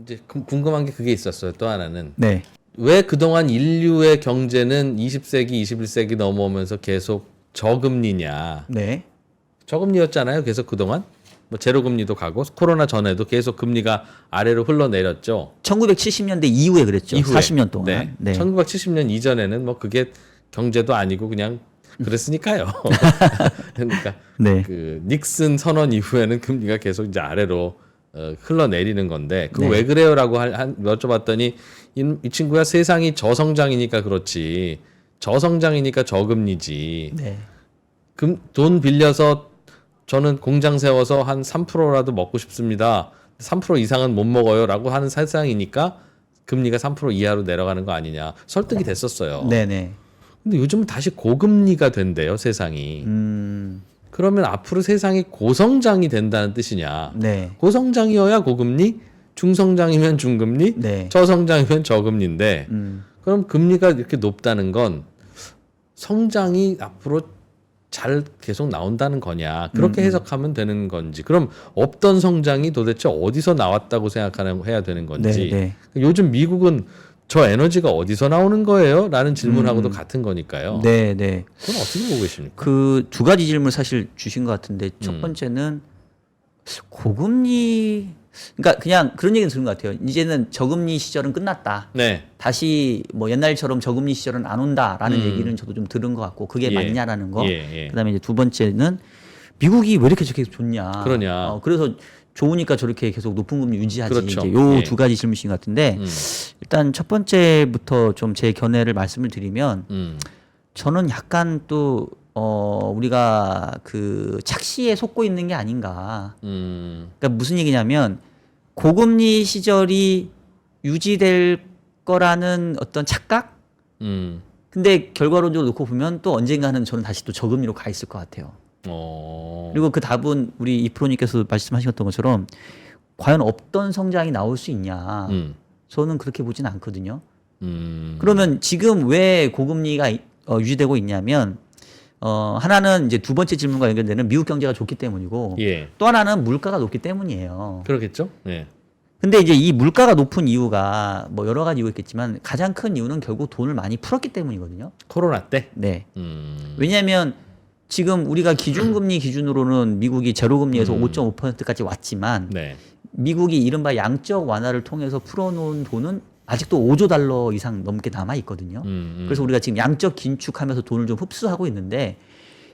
이제 궁금한 게 그게 있었어요. 또 하나는 네. 왜 그동안 인류의 경제는 20세기, 21세기 넘어오면서 계속 저금리냐? 네. 저금리였잖아요. 계속 그동안 뭐 제로금리도 가고 코로나 전에도 계속 금리가 아래로 흘러내렸죠. 1970년대 이후에 그랬죠. 이후에. 40년 동안. 네. 네. 1970년 이전에는 뭐 그게 경제도 아니고 그냥 그랬으니까요. 그러니까 네. 그 닉슨 선언 이후에는 금리가 계속 이제 아래로 흘러내리는 건데 그거 네. 왜 그래요라고 여쭤봤더니 이 친구가 세상이 저성장이니까 그렇지 저성장이니까 저금리지 네. 돈 빌려서 저는 공장 세워서 한 3%라도 먹고 싶습니다. 3% 이상은 못 먹어요라고 하는 세상이니까 금리가 3% 이하로 내려가는 거 아니냐 설득이 됐었어요. 네네. 근데 요즘은 다시 고금리가 된대요 세상이. 그러면 앞으로 세상이 고성장이 된다는 뜻이냐? 네. 고성장이어야 고금리, 중성장이면 중금리, 네. 저성장이면 저금리인데 그럼 금리가 이렇게 높다는 건 성장이 앞으로 잘 계속 나온다는 거냐 그렇게 해석하면 되는 건지 그럼 없던 성장이 도대체 어디서 나왔다고 해야 되는 건지 네. 요즘 미국은 저 에너지가 어디서 나오는 거예요? 라는 질문하고도 같은 거니까요. 네. 네. 그건 어떻게 보고 계십니까? 그 두 가지 질문 사실 주신 것 같은데 첫 번째는 고금리 그러니까 그냥 그런 얘기는 들은 것 같아요. 이제는 저금리 시절은 끝났다. 네. 다시 뭐 옛날처럼 저금리 시절은 안 온다라는 얘기는 저도 좀 들은 것 같고 그게 예. 맞냐라는 거. 예. 그다음에 이제 두 번째는 미국이 왜 이렇게 저렇게 좋냐. 그러냐. 그래서 좋으니까 저렇게 계속 높은 금리 유지하지. 그렇죠. 이제 요 예. 두 가지 질문이신 것 같은데 일단 첫 번째부터 좀 제 견해를 말씀을 드리면 저는 약간 또 우리가 그 착시에 속고 있는 게 아닌가. 그러니까 무슨 얘기냐면 고금리 시절이 유지될 거라는 어떤 착각? 근데 결과론적으로 놓고 보면 또 언젠가는 저는 다시 또 저금리로 가 있을 것 같아요. 그리고 그 답은 우리 이프로님께서 말씀하셨던 것처럼 과연 없던 성장이 나올 수 있냐? 저는 그렇게 보진 않거든요. 그러면 지금 왜 고금리가 유지되고 있냐면 하나는 이제 두 번째 질문과 연결되는 미국 경제가 좋기 때문이고 예. 또 하나는 물가가 높기 때문이에요. 그렇겠죠? 예. 근데 이제 이 물가가 높은 이유가 뭐 여러 가지 이유가 있겠지만 가장 큰 이유는 결국 돈을 많이 풀었기 때문이거든요. 코로나 때? 네. 왜냐하면 지금 우리가 기준금리 기준으로는 미국이 제로금리에서 5.5%까지 왔지만 네. 미국이 이른바 양적 완화를 통해서 풀어놓은 돈은 아직도 5조 달러 이상 넘게 남아 있거든요. 그래서 우리가 지금 양적 긴축하면서 돈을 좀 흡수하고 있는데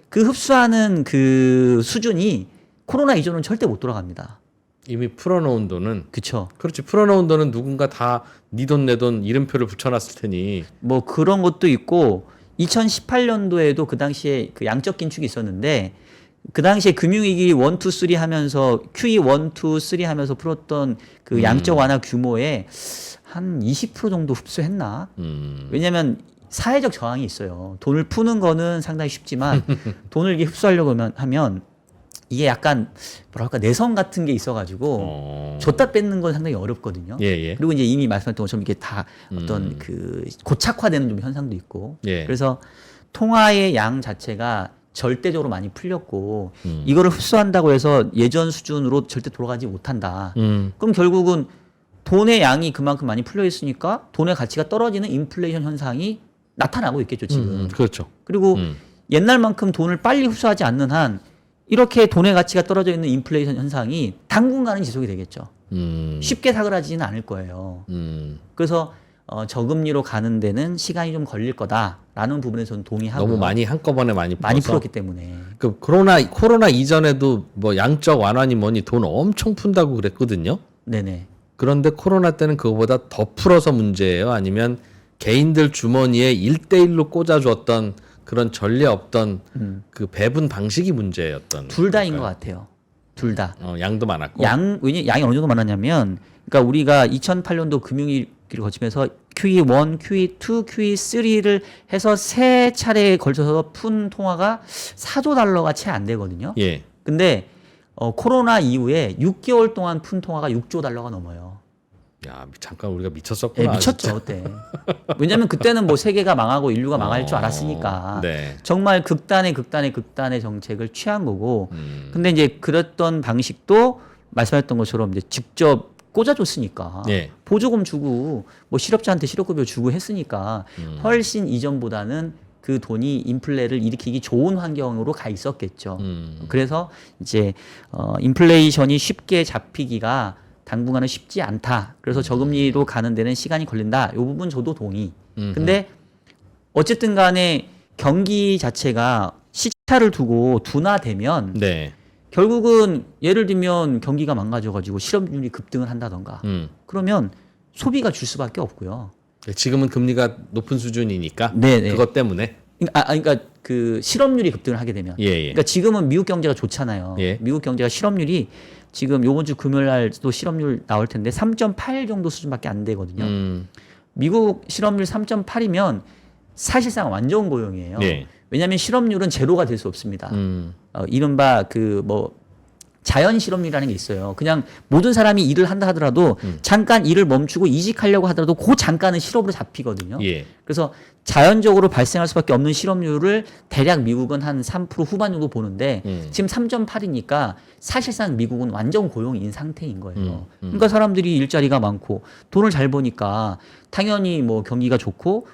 그 흡수하는 그 수준이 코로나 이전은 절대 못 돌아갑니다. 이미 풀어놓은 돈은 그렇죠. 그렇지 풀어놓은 돈은 누군가 다 네 돈 내 돈 이름표를 붙여놨을 테니 뭐 그런 것도 있고 2018년도에도 그 당시에 그 양적 긴축이 있었는데 그 당시에 금융위기 1, 2, 3 하면서 QE 1, 2, 3 하면서 풀었던 그 양적 완화 규모에 한 20% 정도 흡수했나? 왜냐하면 사회적 저항이 있어요. 돈을 푸는 거는 상당히 쉽지만 돈을 이렇게 흡수하려고 하면 이게 약간 뭐랄까 내성 같은 게 있어가지고 줬다 뺏는 건 상당히 어렵거든요. 예. 그리고 이제 이미 말씀하셨던 것처럼 이게 다 어떤 그 고착화되는 좀 현상도 있고. 예. 그래서 통화의 양 자체가 절대적으로 많이 풀렸고 이거를 흡수한다고 해서 예전 수준으로 절대 돌아가지 못한다. 그럼 결국은 돈의 양이 그만큼 많이 풀려 있으니까 돈의 가치가 떨어지는 인플레이션 현상이 나타나고 있겠죠 지금. 그렇죠. 그리고 옛날만큼 돈을 빨리 흡수하지 않는 한 이렇게 돈의 가치가 떨어져 있는 인플레이션 현상이 당분간은 지속이 되겠죠. 쉽게 사그라지지는 않을 거예요. 그래서 저금리로 가는 데는 시간이 좀 걸릴 거다라는 부분에 저는 동의하고 너무 많이 한꺼번에 많이 풀었기 때문에. 그 코로나 이전에도 뭐 양적 완화니 뭐니 돈 엄청 푼다고 그랬거든요. 네네. 그런데 코로나 때는 그거보다 더 풀어서 문제예요? 아니면 개인들 주머니에 1대1로 꽂아줬던 그런 전례 없던 그 배분 방식이 문제였던 둘 다인 것 같아요. 둘 다. 양도 많았고. 양이 어느 정도 많았냐면, 그러니까 우리가 2008년도 금융위기를 거치면서 QE1, QE2, QE3를 해서 세 차례에 걸쳐서 푼 통화가 4조 달러가 채 안 되거든요. 예. 근데 코로나 이후에 6개월 동안 푼 통화가 6조 달러가 넘어요. 야, 잠깐 우리가 미쳤었구나. 미쳤죠, 그때. 왜냐면 그때는 뭐 세계가 망하고 인류가 망할 줄 알았으니까. 네. 정말 극단의 정책을 취한 거고. 근데 이제 그랬던 방식도 말씀하셨던 것처럼 이제 직접 꽂아줬으니까 예. 보조금 주고 뭐 실업자한테 실업급여 주고 했으니까 훨씬 이전보다는 그 돈이 인플레를 일으키기 좋은 환경으로 가 있었겠죠. 그래서 이제 인플레이션이 쉽게 잡히기가 당분간은 쉽지 않다. 그래서 저금리로 가는 데는 시간이 걸린다. 이 부분 저도 동의. 근데 어쨌든 간에 경기 자체가 시차를 두고 둔화되면 네. 결국은 예를 들면 경기가 망가져가지고 실업률이 급등을 한다던가 그러면 소비가 줄 수밖에 없고요. 지금은 금리가 높은 수준이니까 네네. 그것 때문에 그러니까 그 실업률이 급등을 하게 되면. 예, 예. 그러니까 지금은 미국 경제가 좋잖아요. 예. 미국 경제가 실업률이 지금 요번 주 금요일 날도 실업률 나올 텐데 3.8 정도 수준밖에 안 되거든요. 미국 실업률 3.8이면 사실상 완전 고용이에요. 예. 왜냐하면 실업률은 제로가 될 수 없습니다. 이른바 그 뭐 자연 실업률이라는 게 있어요. 그냥 모든 사람이 일을 한다 하더라도 잠깐 일을 멈추고 이직하려고 하더라도 그 잠깐은 실업으로 잡히거든요. 예. 그래서 자연적으로 발생할 수밖에 없는 실업률을 대략 미국은 한 3% 후반 정도 보는데 지금 3.8이니까 사실상 미국은 완전 고용인 상태인 거예요. 그러니까 사람들이 일자리가 많고 돈을 잘 버니까 당연히 뭐 경기가 좋고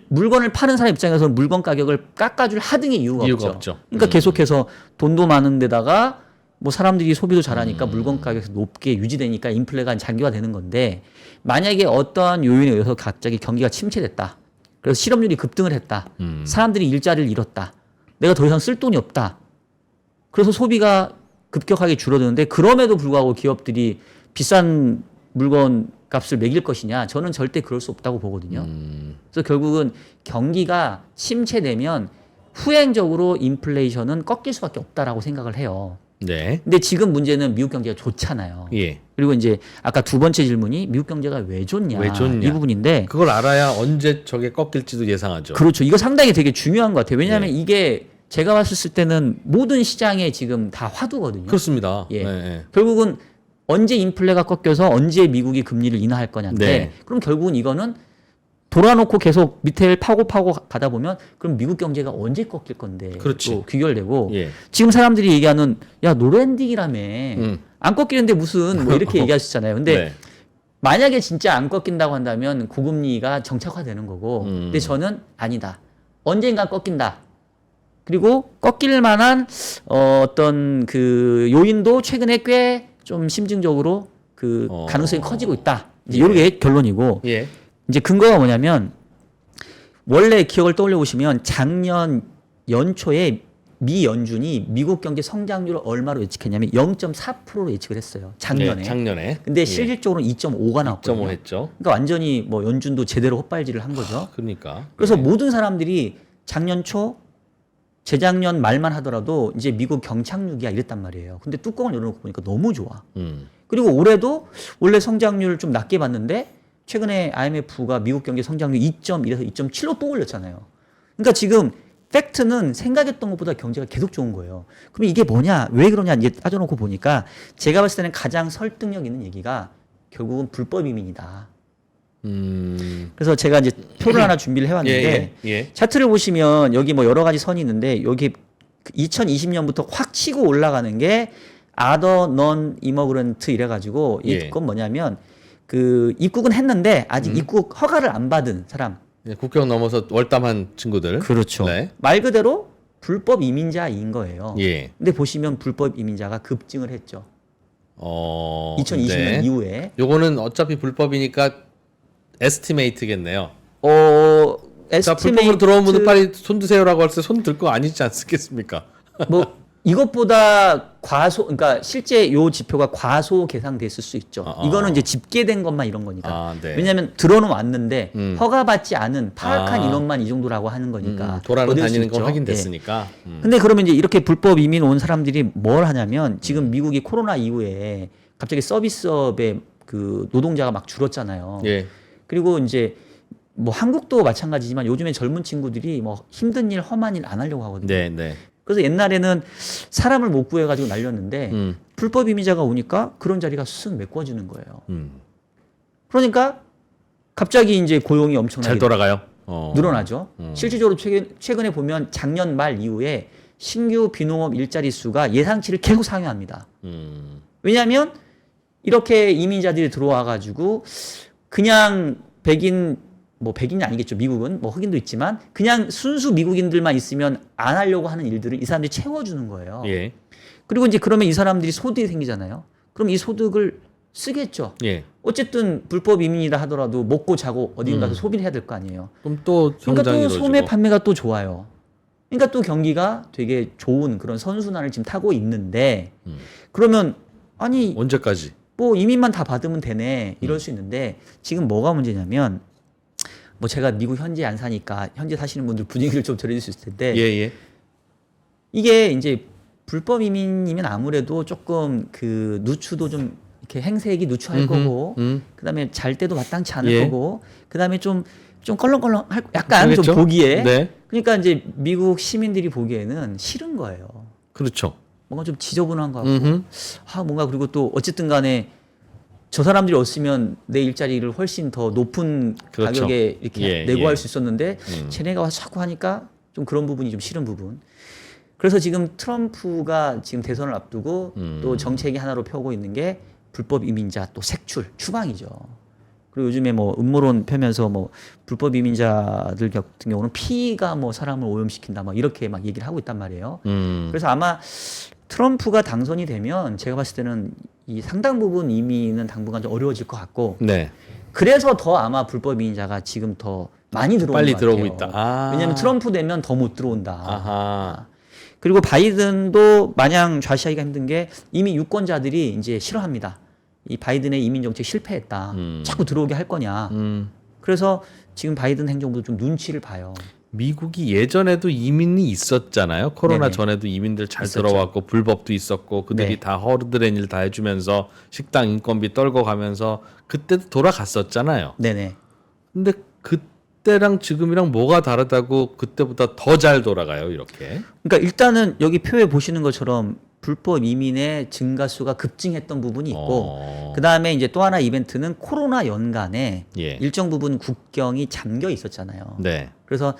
물건을 파는 사람 입장에서는 물건 가격을 깎아줄 하등의 이유가 없죠. 그러니까 계속해서 돈도 많은 데다가 뭐 사람들이 소비도 잘하니까 물건 가격이 높게 유지되니까 인플레가 장기화되는 건데 만약에 어떠한 요인에 의해서 갑자기 경기가 침체됐다. 그래서 실업률이 급등을 했다. 사람들이 일자리를 잃었다. 내가 더 이상 쓸 돈이 없다. 그래서 소비가 급격하게 줄어드는데 그럼에도 불구하고 기업들이 비싼 물건 값을 매길 것이냐? 저는 절대 그럴 수 없다고 보거든요. 그래서 결국은 경기가 침체되면 후행적으로 인플레이션은 꺾일 수밖에 없다라고 생각을 해요. 네. 근데 지금 문제는 미국 경제가 좋잖아요. 예. 그리고 이제 아까 두 번째 질문이 미국 경제가 왜 좋냐? 이 부분인데 그걸 알아야 언제 저게 꺾일지도 예상하죠. 그렇죠. 이거 상당히 되게 중요한 것 같아요. 왜냐하면 이게 제가 봤을 때는 모든 시장에 지금 다 화두거든요. 그렇습니다. 예. 네. 결국은 언제 인플레가 꺾여서 언제 미국이 금리를 인하할 거냐인데 네. 그럼 결국은 이거는 돌아놓고 계속 밑에 파고 가다 보면 그럼 미국 경제가 언제 꺾일 건데 그렇지. 또 귀결되고 예. 지금 사람들이 얘기하는 야 노랜딩이라며 안 꺾이는데 무슨 뭐 이렇게 얘기하시잖아요. 근데 네. 만약에 진짜 안 꺾인다고 한다면 고금리가 정착화되는 거고 근데 저는 아니다. 언젠가 꺾인다. 그리고 꺾일 만한 어떤 그 요인도 최근에 꽤 좀 심증적으로 그 가능성이 커지고 있다. 이제 이게 결론이고 예. 이제 근거가 뭐냐면 원래 기억을 떠올려 보시면 작년 연초에 미 연준이 미국 경제 성장률을 얼마로 예측했냐면 0.4%로 예측을 했어요. 작년에. 네, 작년에. 근데 실질적으로는 2.5가 나왔거든요. 2.5 했죠. 그러니까 완전히 뭐 연준도 제대로 헛발질을 한 거죠. 그러니까. 그래서 모든 사람들이 작년 초 재작년 말만 하더라도 이제 미국 경착륙이야 이랬단 말이에요. 근데 뚜껑을 열어놓고 보니까 너무 좋아. 그리고 올해도 원래 성장률을 좀 낮게 봤는데 최근에 IMF가 미국 경제 성장률 2.1에서 2.7로 또 올렸잖아요. 그러니까 지금 팩트는 생각했던 것보다 경제가 계속 좋은 거예요. 그럼 이게 뭐냐? 왜 그러냐? 이제 따져놓고 보니까 제가 봤을 때는 가장 설득력 있는 얘기가 결국은 불법 이민이다. 그래서 제가 이제 표를 하나 준비를 해왔는데 차트를 보시면 여기 뭐 여러 가지 선이 있는데 여기 2020년부터 확 치고 올라가는 게 other non-immigrant 이래가지고 이건 뭐냐면 그 입국은 했는데 아직 입국 허가를 안 받은 사람. 국경 넘어서 월담한 친구들. 그렇죠. 네. 말 그대로 불법 이민자인 거예요. 예. 근데 보시면 불법 이민자가 급증을 했죠. 2020년 네. 이후에. 요거는 어차피 불법이니까 에스티메이트겠네요. 자, 불법으로 들어온 분들 빨리 손 드세요라고 할 때 손 들 거 아니지 않겠습니까? 뭐 이것보다 그러니까 실제 요 지표가 과소 계상됐을 수 있죠. 이거는 이제 집계된 것만 이런 거니까. 네. 왜냐하면 들어는 왔는데 허가받지 않은 파악한 인원만 이 정도라고 하는 거니까. 돌아는 다니는 건 확인됐으니까. 근데 그러면 이제 이렇게 불법 이민 온 사람들이 뭘 하냐면 지금 미국이 코로나 이후에 갑자기 서비스업에 그 노동자가 막 줄었잖아요. 예. 그리고 이제 뭐 한국도 마찬가지지만 요즘에 젊은 친구들이 뭐 힘든 일, 험한 일 안 하려고 하거든요. 네, 네. 그래서 옛날에는 사람을 못 구해가지고 날렸는데 불법 이민자가 오니까 그런 자리가 쓱 메꿔지는 거예요. 그러니까 갑자기 이제 고용이 엄청나게 잘 돌아가요. 늘어나죠. 실질적으로 최근에 보면 작년 말 이후에 신규 비농업 일자리 수가 예상치를 계속 상회합니다. 왜냐하면 이렇게 이민자들이 들어와 가지고 그냥 백인 뭐 백인이 아니겠죠. 미국은 뭐 흑인도 있지만 그냥 순수 미국인들만 있으면 안 하려고 하는 일들을 이 사람들이 채워주는 거예요. 예. 그리고 이제 그러면 이 사람들이 소득이 생기잖아요. 그럼 이 소득을 쓰겠죠. 예. 어쨌든 불법 이민이라 하더라도 먹고 자고 어디 가서 소비를 해야 될 거 아니에요. 그럼 또 그러니까 성장이 또 이루어지고. 소매 판매가 또 좋아요. 그러니까 또 경기가 되게 좋은 그런 선순환을 지금 타고 있는데 그러면 아니 언제까지? 뭐 이민만 다 받으면 되네 이럴 수 있는데 지금 뭐가 문제냐면 뭐 제가 미국 현지에 안 사니까 현지 사시는 분들 분위기를 좀 들어줄 수 있을 텐데 예. 이게 이제 불법 이민이면 아무래도 조금 그 누추도 좀 이렇게 행색이 누추할 거고 그다음에 잘 때도 마땅치 않을 예. 거고 그다음에 좀 껄렁껄렁 할 약간 그렇겠죠? 좀 보기에 네. 그러니까 이제 미국 시민들이 보기에는 싫은 거예요. 그렇죠. 뭔가 좀 지저분한 거 같고 뭔가 그리고 또 어쨌든 간에 저 사람들이 없으면 내 일자리를 훨씬 더 높은 그렇죠. 가격에 이렇게 내고 예. 할 수 있었는데 쟤네가 와서 자꾸 하니까 좀 그런 부분이 좀 싫은 부분. 그래서 지금 트럼프가 지금 대선을 앞두고 또 정책이 하나로 펴고 있는 게 불법 이민자 또 색출 추방이죠. 그리고 요즘에 뭐 음모론 펴면서 뭐 불법 이민자들 같은 경우는 피가 뭐 사람을 오염시킨다 막 이렇게 막 얘기를 하고 있단 말이에요. 그래서 아마 트럼프가 당선이 되면 제가 봤을 때는 이 상당 부분 이민은 당분간 좀 어려워질 것 같고 네. 그래서 더 아마 불법 이민자가 지금 더 많이 들어오는 빨리 것 같아요. 들어오고 있다. 아. 왜냐하면 트럼프 되면 더 못 들어온다. 아하. 그리고 바이든도 마냥 좌시하기가 힘든 게 이미 유권자들이 이제 싫어합니다. 이 바이든의 이민 정책 실패했다. 자꾸 들어오게 할 거냐. 그래서 지금 바이든 행정부도 좀 눈치를 봐요. 미국이 예전에도 이민이 있었잖아요. 코로나 네네. 전에도 이민들 잘 있었죠. 들어왔고 불법도 있었고 그들이 네. 다 허드렛 일 다 해주면서 식당 인건비 떨고 가면서 그때도 돌아갔었잖아요. 네네. 근데 그때랑 지금이랑 뭐가 다르다고 그때보다 더 잘 돌아가요, 이렇게. 그러니까 일단은 여기 표에 보시는 것처럼 불법 이민의 증가수가 급증했던 부분이 있고 그 다음에 이제 또 하나 이벤트는 코로나 연간에 예. 일정 부분 국경이 잠겨 있었잖아요. 네. 그래서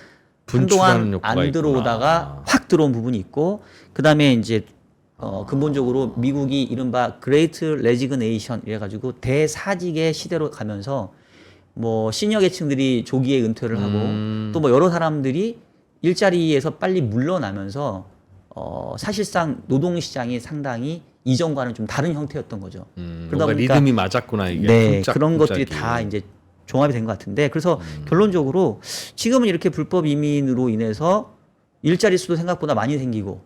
분출하는 한동안 효과가 안 있구나. 들어오다가 확 들어온 부분이 있고 그 다음에 이제 근본적으로 미국이 이른바 그레이트 레지그네이션 이래가지고 대사직의 시대로 가면서 뭐 시니어 계층들이 조기에 은퇴를 하고 또 뭐 여러 사람들이 일자리에서 빨리 물러나면서 사실상 노동시장이 상당히 이전과는 좀 다른 형태였던 거죠. 뭔가 리듬이 맞았구나 이게. 네, 쿵짝, 그런 것들이 쿵짝이. 다 이제 종합이 된 것 같은데 그래서 결론적으로 지금은 이렇게 불법 이민으로 인해서 일자리 수도 생각보다 많이 생기고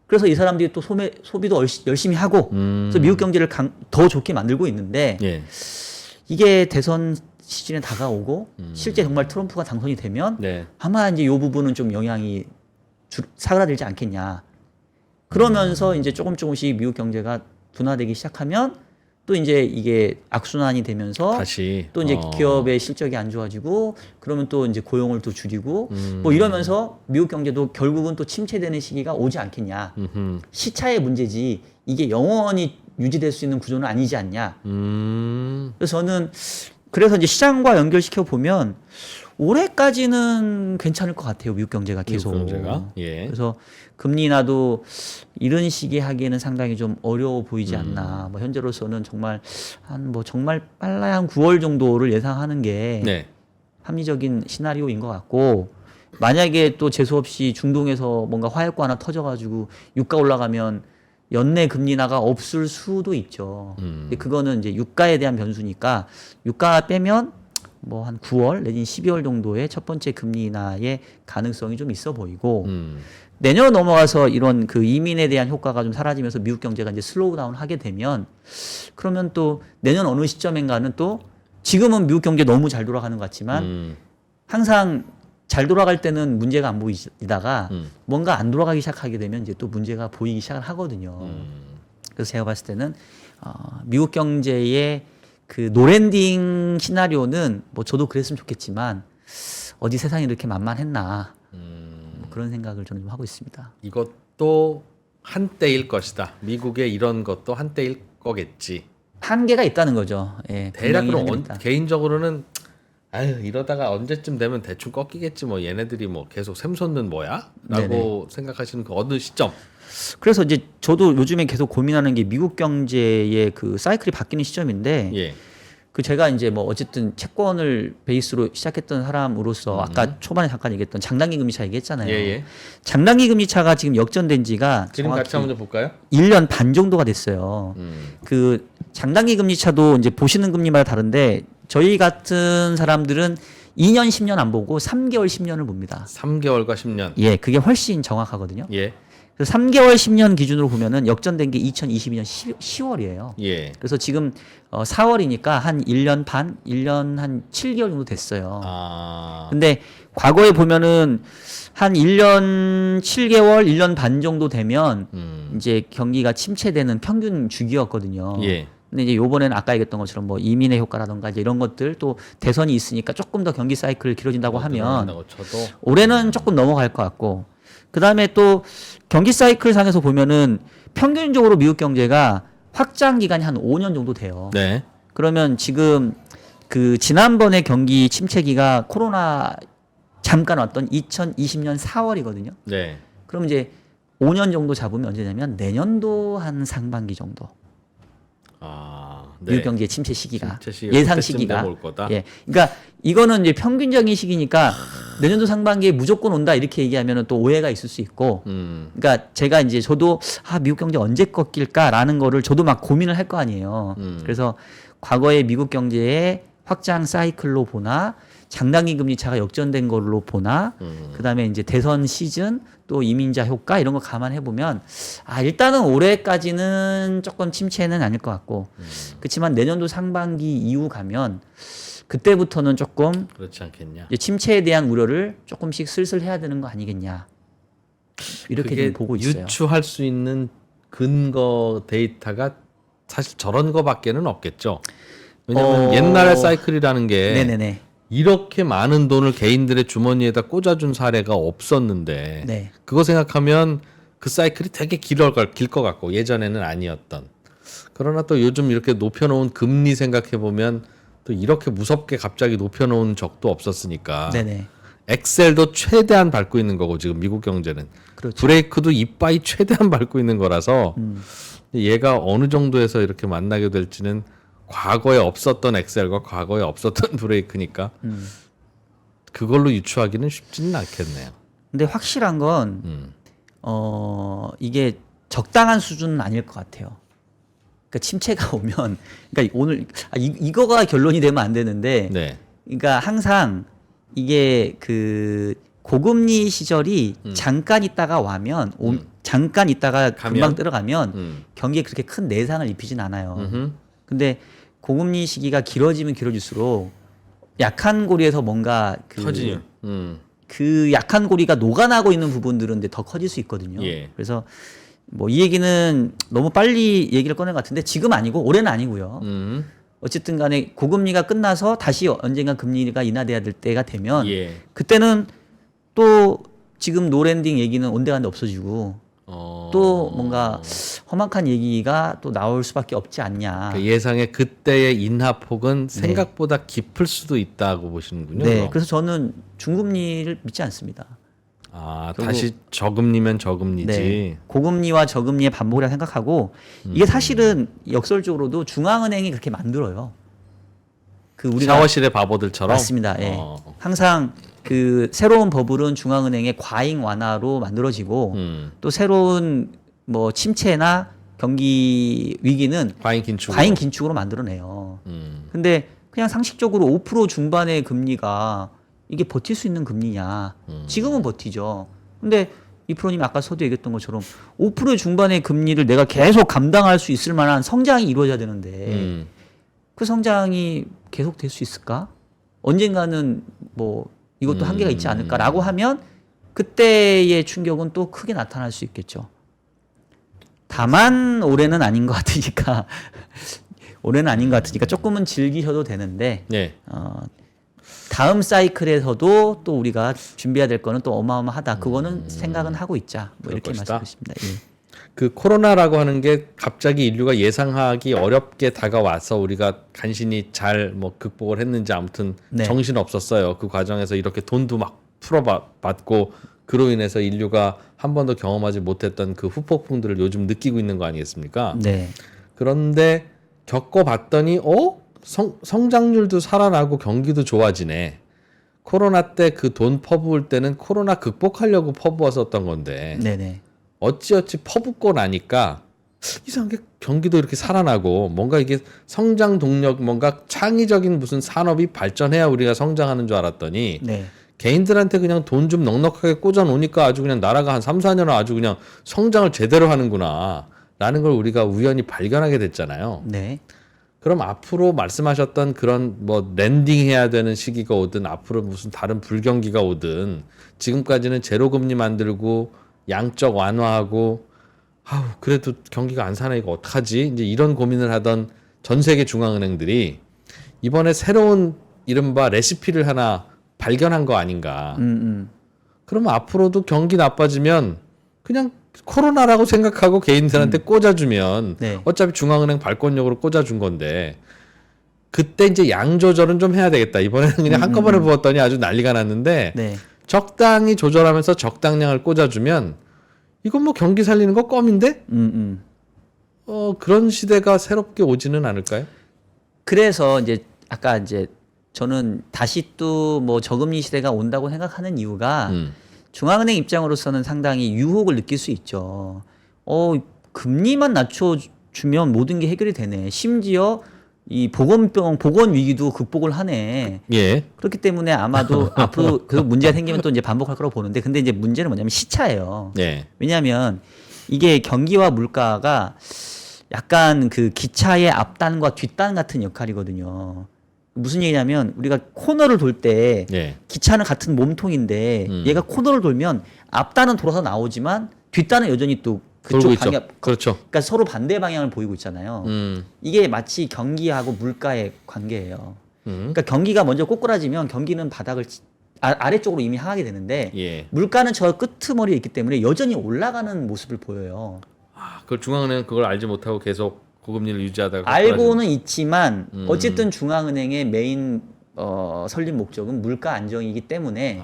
그래서 이 사람들이 또 소비도 열심히 하고 그래서 미국 경제를 더 좋게 만들고 있는데 예. 이게 대선 시즌에 다가오고 실제 정말 트럼프가 당선이 되면 네. 아마 이제 이 부분은 좀 영향이 사그라들지 않겠냐. 그러면서 이제 조금씩 미국 경제가 둔화되기 시작하면 또 이제 이게 악순환이 되면서 다시 또 이제 기업의 실적이 안 좋아지고 그러면 또 이제 고용을 또 줄이고 뭐 이러면서 미국 경제도 결국은 또 침체되는 시기가 오지 않겠냐. 시차의 문제지 이게 영원히 유지될 수 있는 구조는 아니지 않냐. 그래서 저는 그래서 이제 시장과 연결시켜 보면 올해까지는 괜찮을 것 같아요. 미국 경제가 계속. 미국 경제가? 예. 그래서 금리 인하도 이런 시기에 하기에는 상당히 좀 어려워 보이지 않나. 뭐 현재로서는 정말 정말 빨라야 한 9월 정도를 예상하는 게 네. 합리적인 시나리오인 것 같고 만약에 또 재수 없이 중동에서 뭔가 화약고 하나 터져가지고 유가 올라가면 연내 금리 인하가 없을 수도 있죠. 근데 그거는 이제 유가에 대한 변수니까 유가 빼면 뭐 한 9월 내지는 12월 정도의 첫 번째 금리 인하의 가능성이 좀 있어 보이고 내년 넘어가서 이런 그 이민에 대한 효과가 좀 사라지면서 미국 경제가 이제 슬로우 다운 하게 되면 그러면 또 내년 어느 시점인가는 또 지금은 미국 경제 너무 잘 돌아가는 것 같지만 항상 잘 돌아갈 때는 문제가 안 보이다가 뭔가 안 돌아가기 시작하게 되면 이제 또 문제가 보이기 시작을 하거든요. 그래서 제가 봤을 때는 미국 경제의 그 노랜딩 시나리오는 뭐 저도 그랬으면 좋겠지만 어디 세상이 이렇게 만만했나 뭐 그런 생각을 저는 좀 하고 있습니다. 이것도 한때일 것이다. 미국의 이런 것도 한때일 거겠지. 한계가 있다는 거죠. 예, 대략 분명히 그럼 한계가 있다. 개인적으로는 아유 이러다가 언제쯤 되면 대충 꺾이겠지 뭐 얘네들이 뭐 계속 샘솟는 뭐야? 라고 네네. 생각하시는 그 어느 시점? 그래서 이제 저도 요즘에 계속 고민하는 게 미국 경제의 그 사이클이 바뀌는 시점인데 예. 그 제가 이제 뭐 어쨌든 채권을 베이스로 시작했던 사람으로서 아까 초반에 잠깐 얘기했던 장단기 금리차 얘기했잖아요. 예. 장단기 금리차가 지금 역전된 지가 지금 같이 한번 좀 볼까요? 1년 반 정도가 됐어요. 그 장단기 금리차도 이제 보시는 금리마다 다른데 저희 같은 사람들은 2년 10년 안 보고 3개월 10년을 봅니다. 3개월과 10년. 예, 그게 훨씬 정확하거든요. 예. 그래서 3개월 10년 기준으로 보면은 역전된 게 2022년 10월이에요. 예. 그래서 지금 4월이니까 한 1년 반, 1년 한 7개월 정도 됐어요. 아. 근데 과거에 보면은 한 1년 7개월, 1년 반 정도 되면 이제 경기가 침체되는 평균 주기였거든요. 예. 근데 이제 요번에는 아까 얘기했던 것처럼 뭐 이민의 효과라던가 이제 이런 것들 또 대선이 있으니까 조금 더 경기 사이클 길어진다고 하면 저도 올해는 조금 넘어갈 것 같고 그다음에 또 경기 사이클 상에서 보면은 평균적으로 미국 경제가 확장 기간이 한 5년 정도 돼요. 네. 그러면 지금 그 지난번에 경기 침체기가 코로나 잠깐 왔던 2020년 4월이거든요. 네. 그럼 이제 5년 정도 잡으면 언제냐면 내년도 한 상반기 정도. 아. 미국 경기의 침체 시기가 침체 시기가 예상 그때쯤 시기가 올 거다. 예, 그러니까 이거는 이제 평균적인 시기니까 내년도 상반기에 무조건 온다 이렇게 얘기하면은 또 오해가 있을 수 있고, 그러니까 제가 이제 저도 미국 경제 언제 꺾일까라는 거를 저도 막 고민을 할 거 아니에요. 그래서 과거의 미국 경제의 확장 사이클로 보나 장단기 금리 차가 역전된 걸로 보나 그다음에 이제 대선 시즌 또 이민자 효과 이런 거 감안해 보면 일단은 올해까지는 조금 침체는 아닐 것 같고 그렇지만 내년도 상반기 이후 가면 그때부터는 조금 그렇지 않겠냐. 이제 침체에 대한 우려를 조금씩 슬슬 해야 되는 거 아니겠냐 이렇게 그게 좀 보고 있어요. 유추할 수 있는 근거 데이터가 사실 저런 거밖에는 없겠죠. 왜냐하면 옛날 사이클이라는 게 네네네. 이렇게 많은 돈을 개인들의 주머니에다 꽂아준 사례가 없었는데 네. 그거 생각하면 그 사이클이 되게 길 것 같고 예전에는 아니었던. 그러나 또 요즘 이렇게 높여놓은 금리 생각해보면 또 이렇게 무섭게 갑자기 높여놓은 적도 없었으니까 네네. 엑셀도 최대한 밟고 있는 거고 지금 미국 경제는 그렇죠. 브레이크도 이빠이 최대한 밟고 있는 거라서 얘가 어느 정도에서 이렇게 만나게 될지는 과거에 없었던 엑셀과 과거에 없었던 브레이크니까 그걸로 유추하기는 쉽지는 않겠네요. 근데 확실한 건 이게 적당한 수준은 아닐 것 같아요. 그러니까 침체가 오면 그러니까 오늘 이거가 결론이 되면 안 되는데 네. 그러니까 항상 이게 그 고금리 시절이 잠깐 있다가 와면 잠깐 있다가 금방 들어가면 경기에 그렇게 큰 내상을 입히진 않아요. 근데 고금리 시기가 길어지면 길어질수록 약한 고리에서 뭔가 그 약한 고리가 녹아나고 있는 부분들은 이제 더 커질 수 있거든요. 예. 그래서 뭐 이 얘기는 너무 빨리 얘기를 꺼낸 것 같은데 지금 아니고 올해는 아니고요. 어쨌든 간에 고금리가 끝나서 다시 언젠가 금리가 인하돼야 될 때가 되면 그때는 또 지금 노랜딩 얘기는 온데간데 없어지고 또 뭔가 험악한 얘기가 또 나올 수밖에 없지 않냐. 그 예상의 그때의 인하폭은 생각보다 깊을 수도 있다고 보시는군요. 네, 그럼. 그래서 저는 중금리를 믿지 않습니다. 다시 저금리면 저금리지. 네, 고금리와 저금리의 반복이라 생각하고 이게 사실은 역설적으로도 중앙은행이 그렇게 만들어요. 그 우리가 샤워실의 바보들처럼. 맞습니다. 예. 항상 그 새로운 버블은 중앙은행의 과잉 완화로 만들어지고 또 새로운 뭐 침체나 경기 위기는 과잉 긴축으로 만들어내요. 근데 그냥 상식적으로 5% 중반의 금리가 이게 버틸 수 있는 금리냐? 지금은 버티죠. 근데 이프로님 아까 서두 얘기했던 것처럼 5% 중반의 금리를 내가 계속 감당할 수 있을 만한 성장이 이루어져야 되는데 그 성장이 계속 될 수 있을까? 언젠가는 뭐 이것도 한계가 있지 않을까라고 하면 그때의 충격은 또 크게 나타날 수 있겠죠. 다만 올해는 아닌 것 같으니까 조금은 즐기셔도 되는데 다음 사이클에서도 또 우리가 준비해야 될 거는 또 어마어마하다. 그거는 생각은 하고 있자. 뭐 이렇게 말씀드렸습니다. 예. 그 코로나라고 하는 게 갑자기 인류가 예상하기 어렵게 다가와서 우리가 간신히 잘 뭐 극복을 했는지 아무튼 네. 정신 없었어요. 그 과정에서 이렇게 돈도 막 풀어받고 그로 인해서 인류가 한 번도 경험하지 못했던 그 후폭풍들을 요즘 느끼고 있는 거 아니겠습니까? 네. 그런데 겪어봤더니 성장률도 살아나고 경기도 좋아지네. 코로나 때 그 돈 퍼부을 때는 코로나 극복하려고 퍼부었었던 건데 네네. 어찌어찌 퍼붓고 나니까 이상하게 경기도 이렇게 살아나고 뭔가 이게 성장 동력 뭔가 창의적인 무슨 산업이 발전해야 우리가 성장하는 줄 알았더니 네. 개인들한테 그냥 돈 좀 넉넉하게 꽂아 놓으니까 아주 그냥 나라가 한 3, 4년은 아주 그냥 성장을 제대로 하는구나 라는 걸 우리가 우연히 발견하게 됐잖아요. 네. 그럼 앞으로 말씀하셨던 그런 뭐 랜딩해야 되는 시기가 오든 앞으로 무슨 다른 불경기가 오든 지금까지는 제로금리 만들고 양적 완화하고 그래도 경기가 안 사니까 어떡하지? 이제 이런 고민을 하던 전 세계 중앙은행들이 이번에 새로운 이른바 레시피를 하나 발견한 거 아닌가. 그러면 앞으로도 경기 나빠지면 그냥 코로나라고 생각하고 개인들한테 꽂아주면 네. 어차피 중앙은행 발권력으로 꽂아준 건데 그때 이제 양 조절은 좀 해야 되겠다. 이번에는 그냥 한꺼번에 부었더니 아주 난리가 났는데 네. 적당히 조절하면서 적당량을 꽂아주면 이건 뭐 경기 살리는 거 껌인데 그런 시대가 새롭게 오지는 않을까요? 그래서 이제 아까 이제 저는 다시 또 뭐 저금리 시대가 온다고 생각하는 이유가 중앙은행 입장으로서는 상당히 유혹을 느낄 수 있죠. 금리만 낮춰주면 모든 게 해결이 되네. 심지어 이 보건 위기도 극복을 하네. 예. 그렇기 때문에 아마도 앞으로 계속 문제가 생기면 또 이제 반복할 거라고 보는데, 근데 이제 문제는 뭐냐면 시차예요. 예. 왜냐하면 이게 경기와 물가가 약간 그 기차의 앞단과 뒷단 같은 역할이거든요. 무슨 얘기냐면 우리가 코너를 돌 때 예. 기차는 같은 몸통인데 얘가 코너를 돌면 앞단은 돌아서 나오지만 뒷단은 여전히 또 그쪽 돌고 있죠. 방향, 그렇죠. 그러니까 서로 반대 방향을 보이고 있잖아요. 이게 마치 경기하고 물가의 관계예요. 그러니까 경기가 먼저 꼬꾸라지면 경기는 바닥을 아래쪽으로 이미 향하게 되는데 예. 물가는 저 끄트머리에 있기 때문에 여전히 올라가는 모습을 보여요. 그걸 중앙은행은 그걸 알지 못하고 계속 고금리를 유지하다가 알고는 있지만 어쨌든 중앙은행의 메인 설립 목적은 물가 안정이기 때문에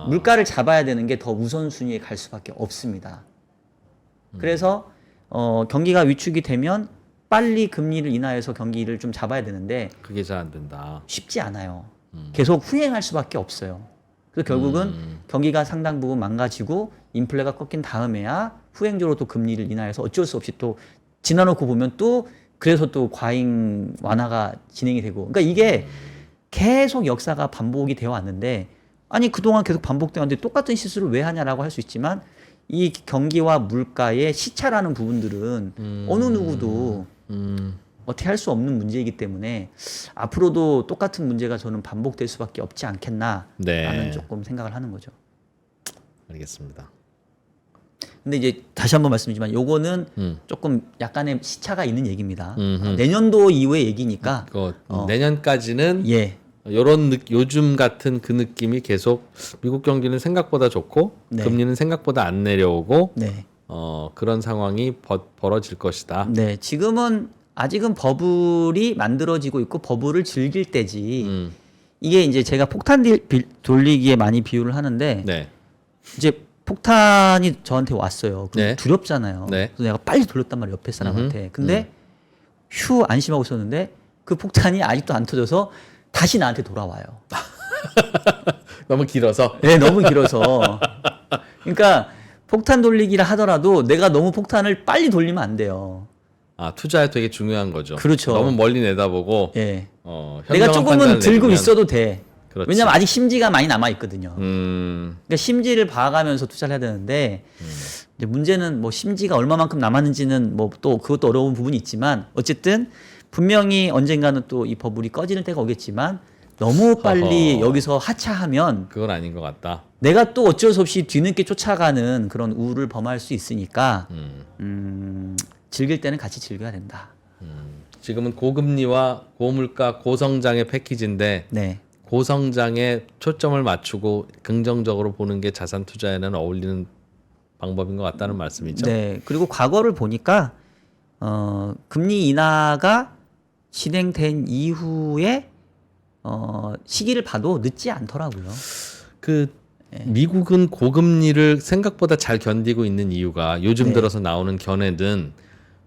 물가를 잡아야 되는 게 더 우선순위에 갈 수밖에 없습니다. 그래서 경기가 위축이 되면 빨리 금리를 인하해서 경기를 좀 잡아야 되는데 그게 잘 안 된다. 쉽지 않아요. 계속 후행할 수밖에 없어요. 그래서 결국은 경기가 상당 부분 망가지고 인플레가 꺾인 다음에야 후행적으로 또 금리를 인하해서 어쩔 수 없이 또 지나놓고 보면 또 그래서 또 과잉 완화가 진행이 되고, 그러니까 이게 계속 역사가 반복이 되어 왔는데, 아니 그동안 계속 반복되어 왔는데 똑같은 실수를 왜 하냐라고 할 수 있지만 이 경기와 물가의 시차라는 부분들은 어느 누구도 어떻게 할 수 없는 문제이기 때문에 앞으로도 똑같은 문제가 저는 반복될 수밖에 없지 않겠나라는 네. 조금 생각을 하는 거죠. 알겠습니다. 근데 이제 다시 한번 말씀드리지만 요거는 조금 약간의 시차가 있는 얘기입니다. 내년도 이후의 얘기니까 내년까지는 예. 요즘 같은 그 느낌이 계속 미국 경기는 생각보다 좋고 네. 금리는 생각보다 안 내려오고 네. 그런 상황이 벌어질 것이다. 네. 지금은 아직은 버블이 만들어지고 있고 버블을 즐길 때지. 이게 이제 제가 폭탄 돌리기에 많이 비유를 하는데 네. 이제 폭탄이 저한테 왔어요. 그럼 네. 두렵잖아요. 네. 그래서 내가 빨리 돌렸단 말이에요. 옆에 사람한테. 근데 휴 안심하고 있었는데 그 폭탄이 아직도 안 터져서 다시 나한테 돌아와요. 너무 길어서. 네, 너무 길어서. 그러니까 폭탄 돌리기를 하더라도 내가 너무 폭탄을 빨리 돌리면 안 돼요. 투자에 되게 중요한 거죠. 그렇죠. 너무 멀리 내다보고 예. 현명한 내가 조금은 판단을 들고 내리면. 있어도 돼. 그렇지. 왜냐면 아직 심지가 많이 남아 있거든요. 음. 그러니까 심지를 봐가면서 투자를 해야 되는데 이제 문제는 뭐 심지가 얼마만큼 남았는지는 뭐 또 그것도 어려운 부분이 있지만 어쨌든 분명히 언젠가는 또 이 버블이 꺼지는 때가 오겠지만 너무 빨리 여기서 하차하면 그건 아닌 것 같다. 내가 또 어쩔 수 없이 뒤늦게 쫓아가는 그런 우를 범할 수 있으니까 즐길 때는 같이 즐겨야 된다. 지금은 고금리와 고물가 고성장의 패키지인데 네. 고성장에 초점을 맞추고 긍정적으로 보는 게 자산 투자에는 어울리는 방법인 것 같다는 말씀이죠. 네. 그리고 과거를 보니까 금리 인하가 진행된 이후에 시기를 봐도 늦지 않더라고요. 그 미국은 고금리를 생각보다 잘 견디고 있는 이유가 요즘 네. 들어서 나오는 견해든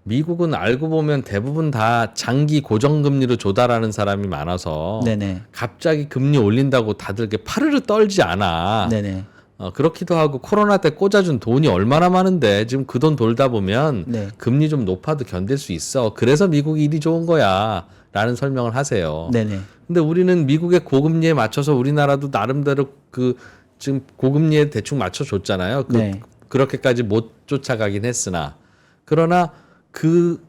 미국은 알고 보면 대부분 다 장기 고정금리로 조달하는 사람이 많아서 네네. 갑자기 금리 올린다고 다들 이렇게 파르르 떨지 않아. 네네. 그렇기도 하고 코로나 때 꽂아준 돈이 얼마나 많은데 지금 그 돈 돌다 보면 네. 금리 좀 높아도 견딜 수 있어. 그래서 미국이 일이 좋은 거야. 라는 설명을 하세요. 네네. 근데 우리는 미국의 고금리에 맞춰서 우리나라도 나름대로 그 지금 고금리에 대충 맞춰줬잖아요. 네. 그렇게까지 못 쫓아가긴 했으나 그러나 그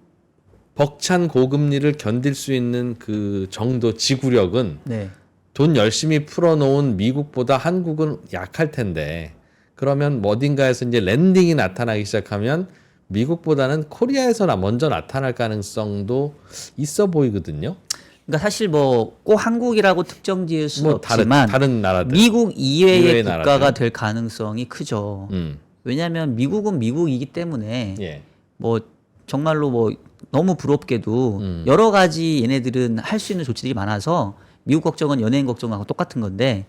벅찬 고금리를 견딜 수 있는 그 정도 지구력은 네. 돈 열심히 풀어놓은 미국보다 한국은 약할 텐데 그러면 어딘가에서 이제 랜딩이 나타나기 시작하면 미국보다는 코리아에서 먼저 나타날 가능성도 있어 보이거든요. 그러니까 사실 뭐 꼭 한국이라고 특정 지을 수는 뭐 없지만 다른 나라들. 미국 이외의 이외의 국가가 나라들. 될 가능성이 크죠. 음. 왜냐하면 미국은 미국이기 때문에 예. 뭐 정말로 뭐 너무 부럽게도 여러 가지 얘네들은 할 수 있는 조치들이 많아서 미국 걱정은 연예인 걱정하고 똑같은 건데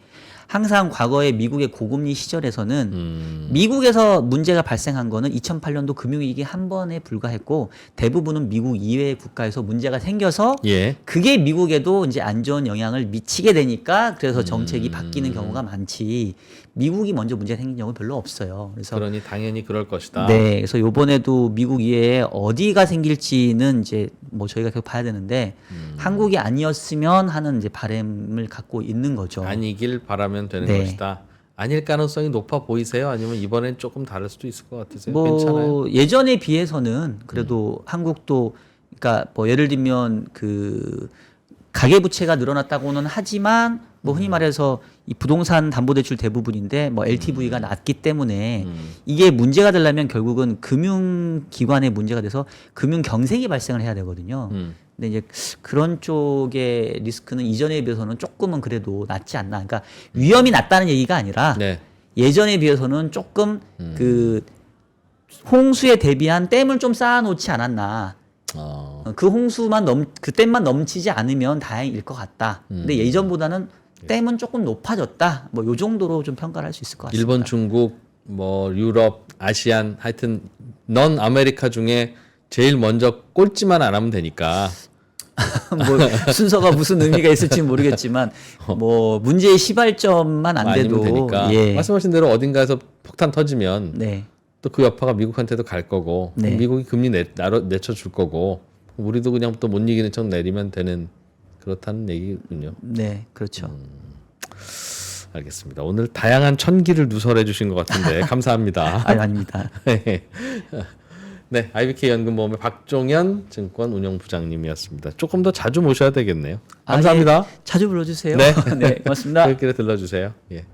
항상 과거의 미국의 고금리 시절에서는 미국에서 문제가 발생한 거는 2008년도 금융위기 한 번에 불과했고 대부분은 미국 이외의 국가에서 문제가 생겨서 예. 그게 미국에도 이제 안 좋은 영향을 미치게 되니까 그래서 정책이 바뀌는 경우가 많지 미국이 먼저 문제 생긴 경우 별로 없어요. 그래서 그러니 당연히 그럴 것이다. 네, 그래서 요번에도 미국 이외에 어디가 생길지는 이제 뭐 저희가 계속 봐야 되는데 한국이 아니었으면 하는 이제 바람을 갖고 있는 거죠. 아니길 바라면 되는 네. 것이다. 아닐 가능성이 높아 보이세요? 아니면 이번엔 조금 다를 수도 있을 것 같으세요? 뭐 괜찮아요? 예전에 비해서는 그래도 한국도 그러니까 뭐 예를 들면 그 가계 부채가 늘어났다고는 하지만 뭐 흔히 말해서 이 부동산 담보대출 대부분인데 뭐 LTV가 낮기 때문에 이게 문제가 되려면 결국은 금융기관에 문제가 돼서 금융 경색이 발생을 해야 되거든요. 근데 이제 그런 쪽의 리스크는 이전에 비해서는 조금은 그래도 낮지 않나. 그러니까 위험이 낮다는 얘기가 아니라 네. 예전에 비해서는 조금 그 홍수에 대비한 댐을 좀 쌓아놓지 않았나. 그 홍수만 그 댐만 넘치지 않으면 다행일 것 같다. 근데 예전보다는 댐은 조금 높아졌다. 뭐 요 정도로 좀 평가를 할 수 있을 것 같습니다. 일본, 중국, 뭐 유럽, 아시안 하여튼 넌 아메리카 중에 제일 먼저 꼴찌만 안 하면 되니까. 뭐 순서가 무슨 의미가 있을지 모르겠지만 뭐 문제의 시발점만 안 아니면 돼도 되니까. 예. 말씀하신 대로 어딘가에서 폭탄 터지면 네. 또 그 여파가 미국한테도 갈 거고 네. 미국이 금리 내쳐줄 거고 우리도 그냥 또 못 이기는 척 내리면 되는 그렇다는 얘기군요. 네, 그렇죠. 알겠습니다. 오늘 다양한 천기를 누설해 주신 것 같은데 감사합니다. 아닙니다. 네, IBK 연금보험의 박종현 증권 운영부장님이었습니다. 조금 더 자주 모셔야 되겠네요. 감사합니다. 자주 불러주세요. 네, 네, 고맙습니다. 그길에 들러주세요. 예.